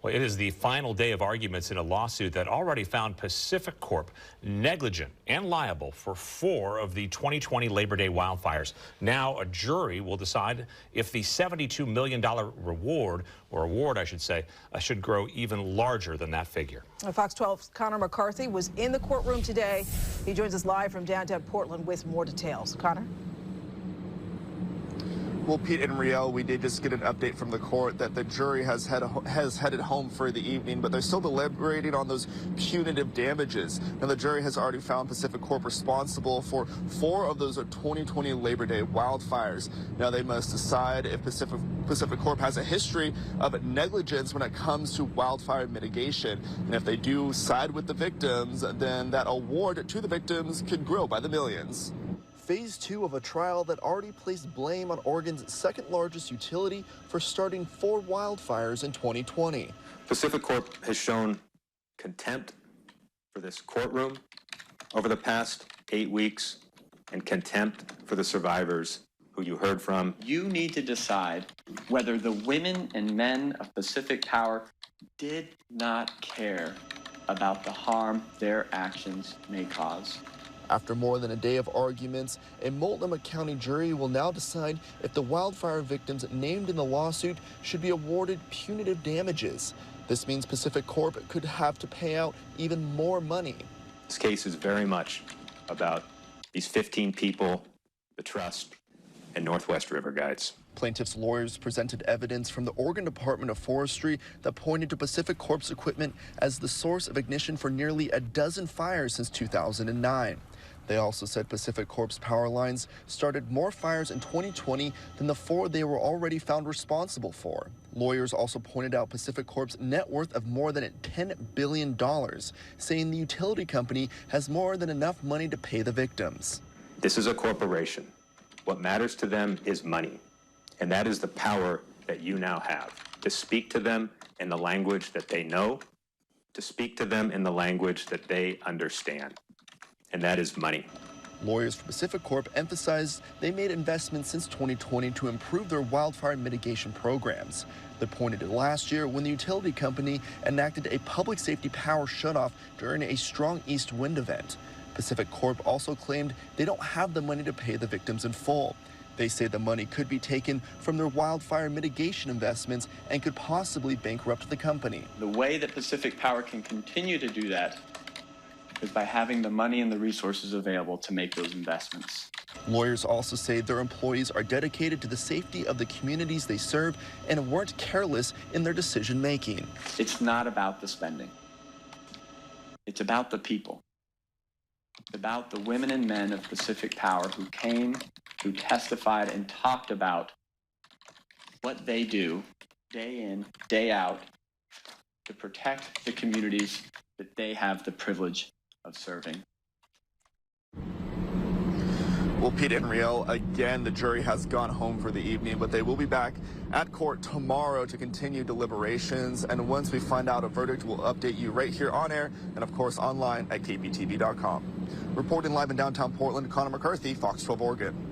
Well, it is the final day of arguments in a lawsuit that already found PacifiCorp negligent and liable for 4 of the 2020 Labor Day wildfires. Now a jury will decide if the $72 million award, I should say, should grow even larger than that figure. Fox 12's Connor McCarthy was in the courtroom today. He joins us live from downtown Portland with more details. Connor? Well, Pete and Riel, we did just get an update from the court that the jury has headed home for the evening, but they're still deliberating on those punitive damages. Now, the jury has already found PacifiCorp responsible for 4 of those 2020 Labor Day wildfires. Now, they must decide if PacifiCorp has a history of negligence when it comes to wildfire mitigation. And if they do side with the victims, then that award to the victims could grow by the millions. Phase 2 of a trial that already placed blame on Oregon's second-largest utility for starting 4 wildfires in 2020. PacifiCorp has shown contempt for this courtroom over the past 8 weeks and contempt for the survivors who you heard from. You need to decide whether the women and men of Pacific Power did not care about the harm their actions may cause. After more than a day of arguments, a Multnomah County jury will now decide if the wildfire victims named in the lawsuit should be awarded punitive damages. This means PacifiCorp could have to pay out even more money. This case is very much about these 15 people, the trust, and Northwest River Guides. Plaintiffs' lawyers presented evidence from the Oregon Department of Forestry that pointed to PacifiCorp's equipment as the source of ignition for nearly a dozen fires since 2009. They also said PacifiCorp's power lines started more fires in 2020 than the 4 they were already found responsible for. Lawyers also pointed out PacifiCorp's net worth of more than $10 billion, saying the utility company has more than enough money to pay the victims. This is a corporation. What matters to them is money, and that is the power that you now have, to speak to them in the language that they know, to speak to them in the language that they understand. And that is money. Lawyers for PacifiCorp emphasized they made investments since 2020 to improve their wildfire mitigation programs. They pointed to last year when the utility company enacted a public safety power shutoff during a strong east wind event. PacifiCorp also claimed they don't have the money to pay the victims in full. They say the money could be taken from their wildfire mitigation investments and could possibly bankrupt the company. The way that Pacific Power can continue to do that is by having the money and the resources available to make those investments. Lawyers also say their employees are dedicated to the safety of the communities they serve and weren't careless in their decision-making. It's not about the spending. It's about the people. It's about the women and men of Pacific Power who came, who testified and talked about what they do day in, day out to protect the communities that they have the privilege of serving. Well, Pete and Riel, again, the jury has gone home for the evening, but they will be back at court tomorrow to continue deliberations. And once we find out a verdict, we'll update you right here on air and, of course, online at kptv.com. Reporting live in downtown Portland, Connor McCarthy, Fox 12 Oregon.